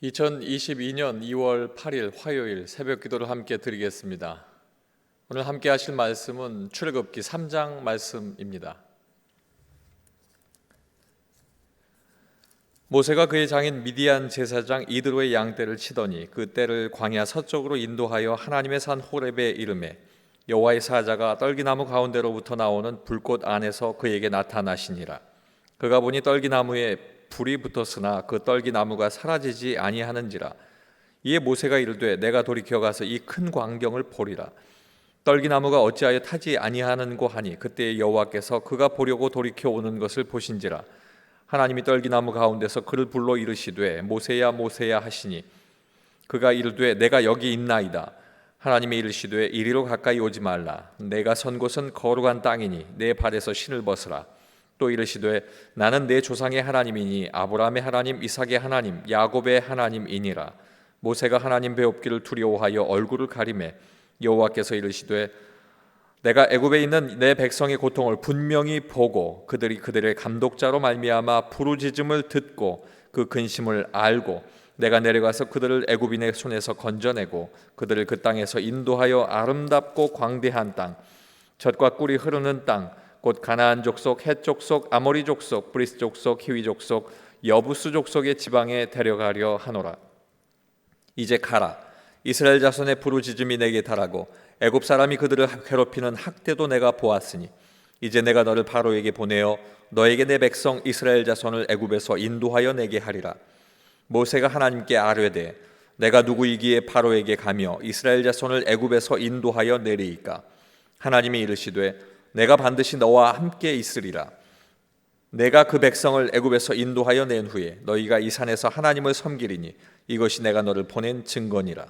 2022년 2월 8일 화요일 새벽 기도를 함께 드리겠습니다. 오늘 함께 하실 말씀은 출애굽기 3장 말씀입니다. 모세가 그의 장인 미디안 제사장 이드로의 양떼를 치더니 그 떼를 광야 서쪽으로 인도하여 하나님의 산 호렙에 이르매 여호와의 사자가 떨기나무 가운데로부터 나오는 불꽃 안에서 그에게 나타나시니라. 그가 보니 떨기나무에 불이 붙었으나 그 떨기나무가 사라지지 아니하는지라. 이에 모세가 이르되 내가 돌이켜 가서 이 큰 광경을 보리라. 떨기나무가 어찌하여 타지 아니하는고 하니 그때 여호와께서 그가 보려고 돌이켜 오는 것을 보신지라. 하나님이 떨기나무 가운데서 그를 불러 이르시되 모세야 모세야 하시니 그가 이르되 내가 여기 있나이다. 하나님이 이르시되 이리로 가까이 오지 말라. 내가 선 곳은 거룩한 땅이니 내 발에서 신을 벗으라. 또 이르시되 나는 내 조상의 하나님이니 아브라함의 하나님 이삭의 하나님 야곱의 하나님이니라. 모세가 하나님 배웁기를 두려워하여 얼굴을 가리매 여호와께서 이르시되 내가 애굽에 있는 내 백성의 고통을 분명히 보고 그들이 그들의 감독자로 말미암아 부르짖음을 듣고 그 근심을 알고 내가 내려가서 그들을 애굽인의 손에서 건져내고 그들을 그 땅에서 인도하여 아름답고 광대한 땅 젖과 꿀이 흐르는 땅 곧 가나안 족속, 헷 족속, 아모리 족속, 브리스 족속, 히위 족속, 여부스 족속의 지방에 데려가려 하노라. 이제 가라. 이스라엘 자손의 부르짖음이 내게 달하고 애굽 사람이 그들을 괴롭히는 학대도 내가 보았으니 이제 내가 너를 바로에게 보내어 너에게 내 백성 이스라엘 자손을 애굽에서 인도하여 내게 하리라. 모세가 하나님께 아뢰되 내가 누구이기에 바로에게 가며 이스라엘 자손을 애굽에서 인도하여 내리이까. 하나님이 이르시되 내가 반드시 너와 함께 있으리라. 내가 그 백성을 애굽에서 인도하여 낸 후에 너희가 이 산에서 하나님을 섬기리니 이것이 내가 너를 보낸 증거니라.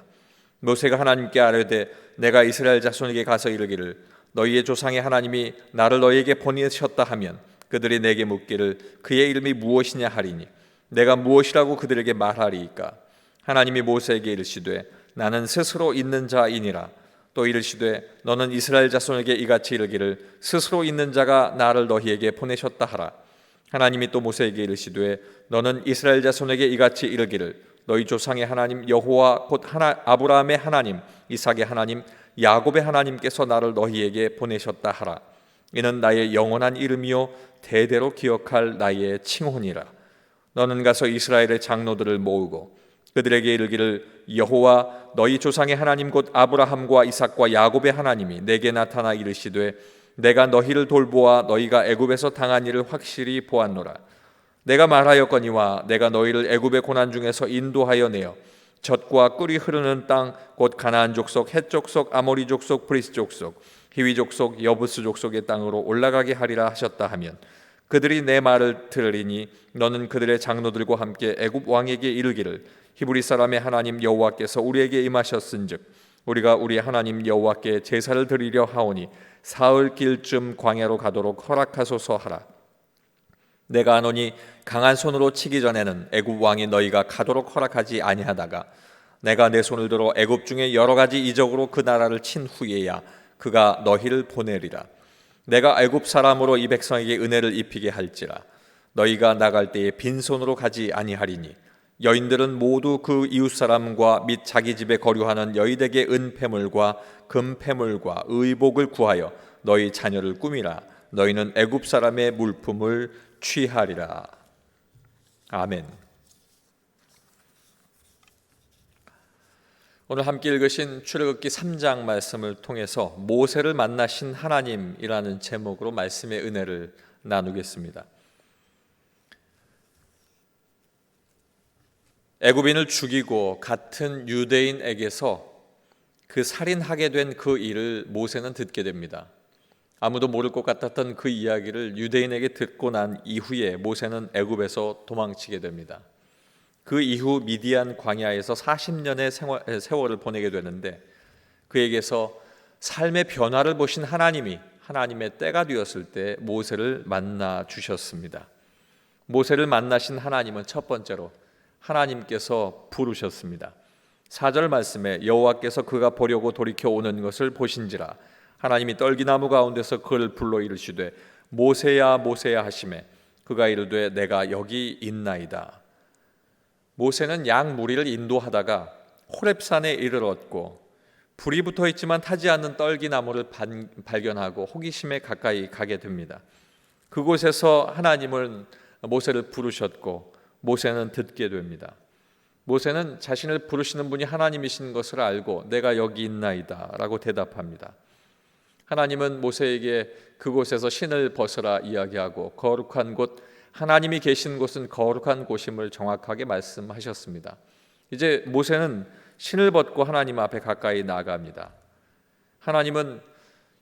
모세가 하나님께 아뢰되 내가 이스라엘 자손에게 가서 이르기를 너희의 조상의 하나님이 나를 너희에게 보내셨다 하면 그들이 내게 묻기를 그의 이름이 무엇이냐 하리니 내가 무엇이라고 그들에게 말하리이까. 하나님이 모세에게 이르시되 나는 스스로 있는 자이니라. 또 이르시되 너는 이스라엘 자손에게 이같이 이르기를 스스로 있는 자가 나를 너희에게 보내셨다 하라. 하나님이 또 모세에게 이르시되 너는 이스라엘 자손에게 이같이 이르기를 너희 조상의 하나님 여호와 곧 아브라함의 하나님 이삭의 하나님 야곱의 하나님께서 나를 너희에게 보내셨다 하라. 이는 나의 영원한 이름이요 대대로 기억할 나의 칭호니라. 너는 가서 이스라엘의 장로들을 모으고 그들에게 이르기를 여호와 너희 조상의 하나님 곧 아브라함과 이삭과 야곱의 하나님이 내게 나타나 이르시되 내가 너희를 돌보아 너희가 애굽에서 당한 일을 확실히 보았노라. 내가 말하였거니와 내가 너희를 애굽의 고난 중에서 인도하여 내어 젖과 꿀이 흐르는 땅 곧 가나안 족속, 헷 족속, 아모리 족속, 브리스 족속, 히위 족속, 여부스 족속의 땅으로 올라가게 하리라 하셨다 하면 그들이 내 말을 들으리니 너는 그들의 장로들과 함께 애굽 왕에게 이르기를 히브리 사람의 하나님 여호와께서 우리에게 임하셨은즉 우리가 우리 하나님 여호와께 제사를 드리려 하오니 사흘 길쯤 광야로 가도록 허락하소서 하라. 내가 아노니 강한 손으로 치기 전에는 애굽 왕이 너희가 가도록 허락하지 아니하다가 내가 내 손을 들어 애굽 중에 여러 가지 이적으로 그 나라를 친 후에야 그가 너희를 보내리라. 내가 애굽 사람으로 이 백성에게 은혜를 입히게 할지라. 너희가 나갈 때에 빈손으로 가지 아니하리니 여인들은 모두 그 이웃 사람과 및 자기 집에 거류하는 여인에게 은폐물과 금폐물과 의복을 구하여 너희 자녀를 꾸미라. 너희는 애굽 사람의 물품을 취하리라. 아멘. 오늘 함께 읽으신 출애굽기 3장 말씀을 통해서 모세를 만나신 하나님이라는 제목으로 말씀의 은혜를 나누겠습니다. 애굽인을 죽이고 같은 유대인에게서 그 살인하게 된 그 일을 모세는 듣게 됩니다. 아무도 모를 것 같았던 그 이야기를 유대인에게 듣고 난 이후에 모세는 애굽에서 도망치게 됩니다. 그 이후 미디안 광야에서 40년의 세월을 보내게 되는데 그에게서 삶의 변화를 보신 하나님이 하나님의 때가 되었을 때 모세를 만나 주셨습니다. 모세를 만나신 하나님은 첫 번째로 하나님께서 부르셨습니다. 4절 말씀에 여호와께서 그가 보려고 돌이켜 오는 것을 보신지라. 하나님이 떨기나무 가운데서 그를 불러 이르시되 모세야 모세야 하시매 그가 이르되 내가 여기 있나이다. 모세는 양 무리를 인도하다가 호렙산에 이르렀고 불이 붙어 있지만 타지 않는 떨기나무를 발견하고 호기심에 가까이 가게 됩니다. 그곳에서 하나님은 모세를 부르셨고 모세는 듣게 됩니다. 모세는 자신을 부르시는 분이 하나님이신 것을 알고 내가 여기 있나이다 라고 대답합니다. 하나님은 모세에게 그곳에서 신을 벗으라 이야기하고 거룩한 곳, 하나님이 계신 곳은 거룩한 곳임을 정확하게 말씀하셨습니다. 이제 모세는 신을 벗고 하나님 앞에 가까이 나아갑니다. 하나님은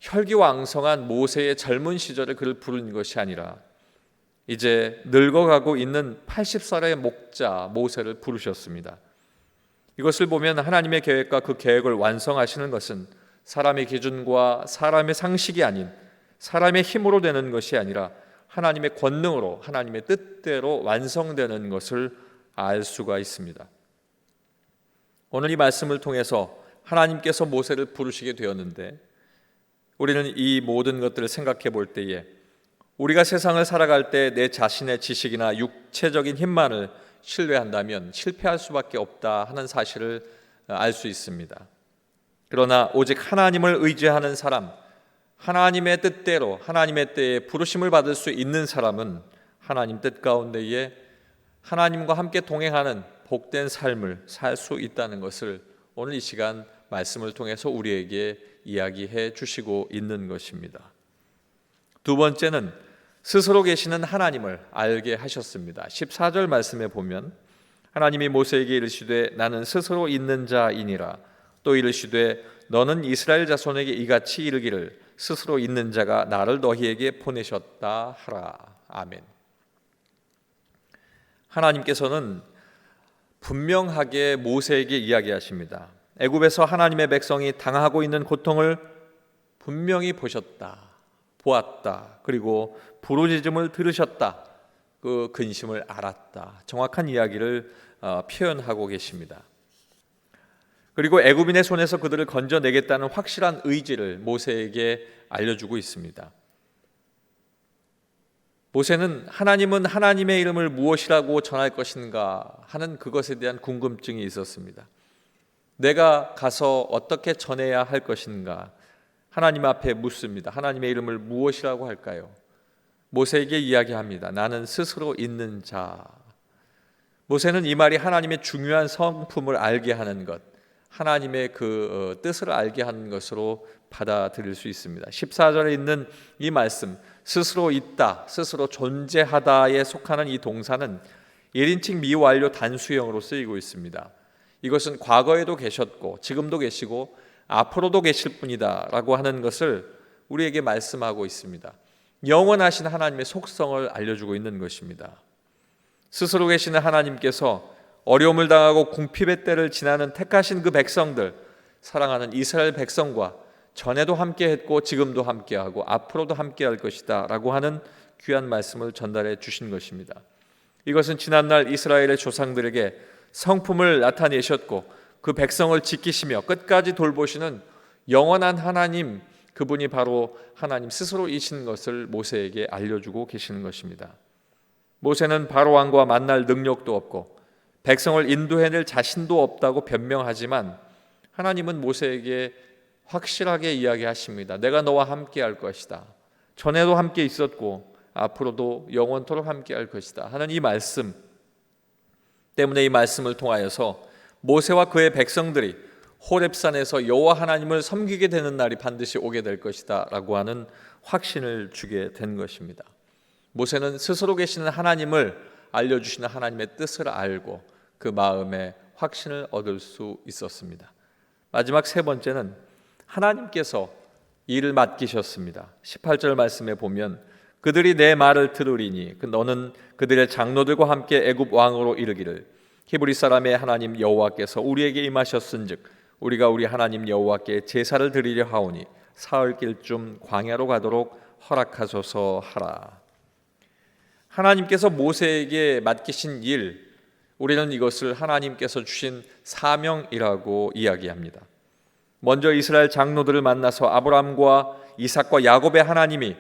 혈기왕성한 모세의 젊은 시절에 그를 부른 것이 아니라 이제 늙어가고 있는 80살의 목자 모세를 부르셨습니다. 이것을 보면 하나님의 계획과 그 계획을 완성하시는 것은 사람의 기준과 사람의 상식이 아닌 사람의 힘으로 되는 것이 아니라 하나님의 권능으로 하나님의 뜻대로 완성되는 것을 알 수가 있습니다. 오늘 이 말씀을 통해서 하나님께서 모세를 부르시게 되었는데 우리는 이 모든 것들을 생각해 볼 때에 우리가 세상을 살아갈 때 내 자신의 지식이나 육체적인 힘만을 신뢰한다면 실패할 수밖에 없다 하는 사실을 알 수 있습니다. 그러나 오직 하나님을 의지하는 사람, 하나님의 뜻대로 하나님의 때에 부르심을 받을 수 있는 사람은 하나님 뜻 가운데에 하나님과 함께 동행하는 복된 삶을 살 수 있다는 것을 오늘 이 시간 말씀을 통해서 우리에게 이야기해 주시고 있는 것입니다. 두 번째는 스스로 계시는 하나님을 알게 하셨습니다. 14절 말씀에 보면 하나님이 모세에게 이르시되 나는 스스로 있는 자이니라. 또 이르시되 너는 이스라엘 자손에게 이같이 이르기를 스스로 있는 자가 나를 너희에게 보내셨다 하라. 아멘. 하나님께서는 분명하게 모세에게 이야기하십니다. 애굽에서 하나님의 백성이 당하고 있는 고통을 분명히 보셨다, 보았다, 그리고 부르짖음을 들으셨다, 그 근심을 알았다, 정확한 이야기를 표현하고 계십니다. 그리고 애굽인의 손에서 그들을 건져내겠다는 확실한 의지를 모세에게 알려주고 있습니다. 모세는 하나님은 하나님의 이름을 무엇이라고 전할 것인가 하는 그것에 대한 궁금증이 있었습니다. 내가 가서 어떻게 전해야 할 것인가 하나님 앞에 묻습니다. 하나님의 이름을 무엇이라고 할까요? 모세에게 이야기합니다. 나는 스스로 있는 자. 모세는 이 말이 하나님의 중요한 성품을 알게 하는 것, 하나님의 그 뜻을 알게 하는 것으로 받아들일 수 있습니다. 14절에 있는 이 말씀, 스스로 있다, 스스로 존재하다에 속하는 이 동사는 1인칭 미완료 단수형으로 쓰이고 있습니다. 이것은 과거에도 계셨고 지금도 계시고 앞으로도 계실 분이다 라고 하는 것을 우리에게 말씀하고 있습니다. 영원하신 하나님의 속성을 알려주고 있는 것입니다. 스스로 계시는 하나님께서 어려움을 당하고 궁핍의 때를 지나는 택하신 그 백성들, 사랑하는 이스라엘 백성과 전에도 함께했고 지금도 함께하고 앞으로도 함께할 것이다 라고 하는 귀한 말씀을 전달해 주신 것입니다. 이것은 지난날 이스라엘의 조상들에게 성품을 나타내셨고 그 백성을 지키시며 끝까지 돌보시는 영원한 하나님, 그분이 바로 하나님 스스로이신 것을 모세에게 알려주고 계시는 것입니다. 모세는 바로 왕과 만날 능력도 없고 백성을 인도해낼 자신도 없다고 변명하지만 하나님은 모세에게 확실하게 이야기하십니다. 내가 너와 함께 할 것이다. 전에도 함께 있었고 앞으로도 영원토록 함께 할 것이다 하는 이 말씀 때문에 이 말씀을 통하여서 모세와 그의 백성들이 호렙산에서 여호와 하나님을 섬기게 되는 날이 반드시 오게 될 것이다 라고 하는 확신을 주게 된 것입니다. 모세는 스스로 계시는 하나님을 알려주시는 하나님의 뜻을 알고 그 마음에 확신을 얻을 수 있었습니다. 마지막 세 번째는 하나님께서 일을 맡기셨습니다. 18절 말씀에 보면 그들이 내 말을 들으리니 너는 그들의 장로들과 함께 애굽 왕으로 이르기를 히브리 사람의 하나님 여호와께서 우리에게 임하셨은즉 우리가 우리 하나님 여호와께 제사를 드리려 하오니 사흘길쯤 광야로 가도록 허락하소서 하라. 하나님께서 모세에게 맡기신 일, 우리는 이것을 하나님께서 주신 사명이라고 이야기합니다. 먼저 이스라엘 장로들을 만나서 아브라함과 이삭과 야곱의 하나님이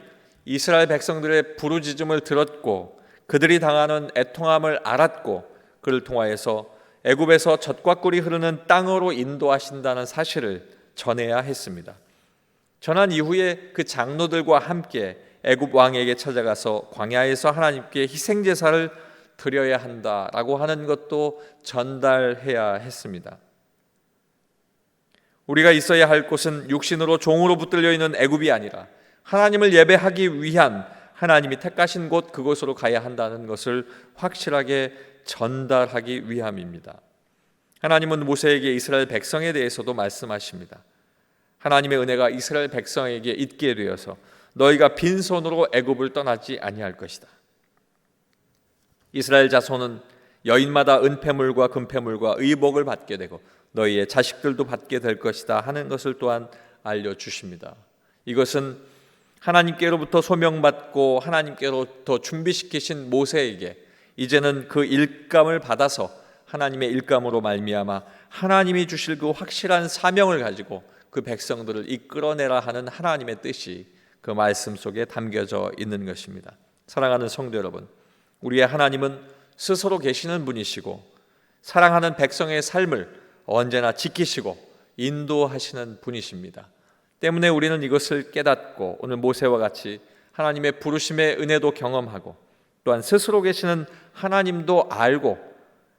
이스라엘 백성들의 부르짖음을 들었고 그들이 당하는 애통함을 알았고 그를 통하여서 애굽에서 젖과 꿀이 흐르는 땅으로 인도하신다는 사실을 전해야 했습니다. 전한 이후에 그 장로들과 함께 애굽 왕에게 찾아가서 광야에서 하나님께 희생 제사를 드려야 한다라고 하는 것도 전달해야 했습니다. 우리가 있어야 할 곳은 육신으로 종으로 붙들려 있는 애굽이 아니라 하나님을 예배하기 위한 하나님이 택하신 곳, 그곳으로 가야 한다는 것을 확실하게 전달하기 위함입니다. 하나님은 모세에게 이스라엘 백성에 대해서도 말씀하십니다. 하나님의 은혜가 이스라엘 백성에게 있게 되어서 너희가 빈손으로 애굽을 떠나지 아니할 것이다. 이스라엘 자손은 여인마다 은폐물과 금폐물과 의복을 받게 되고 너희의 자식들도 받게 될 것이다 하는 것을 또한 알려주십니다. 이것은 하나님께로부터 소명받고 하나님께로부터 준비시키신 모세에게 이제는 그 일감을 받아서 하나님의 일감으로 말미암아 하나님이 주실 그 확실한 사명을 가지고 그 백성들을 이끌어내라 하는 하나님의 뜻이 그 말씀 속에 담겨져 있는 것입니다. 사랑하는 성도 여러분, 우리의 하나님은 스스로 계시는 분이시고 사랑하는 백성의 삶을 언제나 지키시고 인도하시는 분이십니다. 때문에 우리는 이것을 깨닫고 오늘 모세와 같이 하나님의 부르심의 은혜도 경험하고 또한 스스로 계시는 하나님도 알고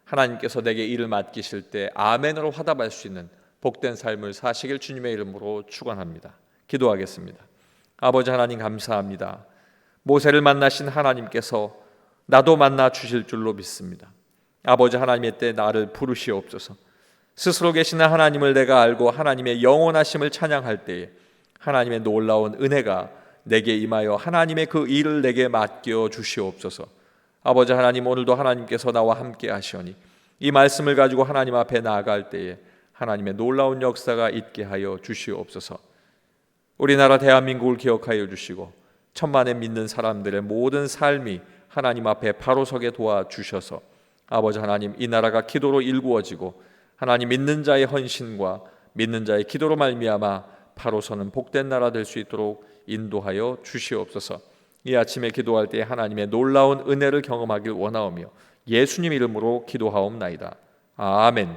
하나님께서 내게 일을 맡기실 때 아멘으로 화답할 수 있는 복된 삶을 사시길 주님의 이름으로 축원합니다. 기도하겠습니다. 아버지 하나님 감사합니다. 모세를 만나신 하나님께서 나도 만나 주실 줄로 믿습니다. 아버지 하나님의 때 나를 부르시옵소서. 스스로 계시는 하나님을 내가 알고 하나님의 영원하심을 찬양할 때에 하나님의 놀라운 은혜가 내게 임하여 하나님의 그 일을 내게 맡겨 주시옵소서. 아버지 하나님, 오늘도 하나님께서 나와 함께 하시오니 이 말씀을 가지고 하나님 앞에 나아갈 때에 하나님의 놀라운 역사가 있게 하여 주시옵소서. 우리나라 대한민국을 기억하여 주시고 천만에 믿는 사람들의 모든 삶이 하나님 앞에 바로 서게 도와주셔서 아버지 하나님, 이 나라가 기도로 일구어지고 하나님 믿는 자의 헌신과 믿는 자의 기도로 말미암아 바로 서는 복된 나라 될 수 있도록 인도하여 주시옵소서. 이 아침에 기도할 때 하나님의 놀라운 은혜를 경험하길 원하오며 예수님 이름으로 기도하옵나이다. 아멘.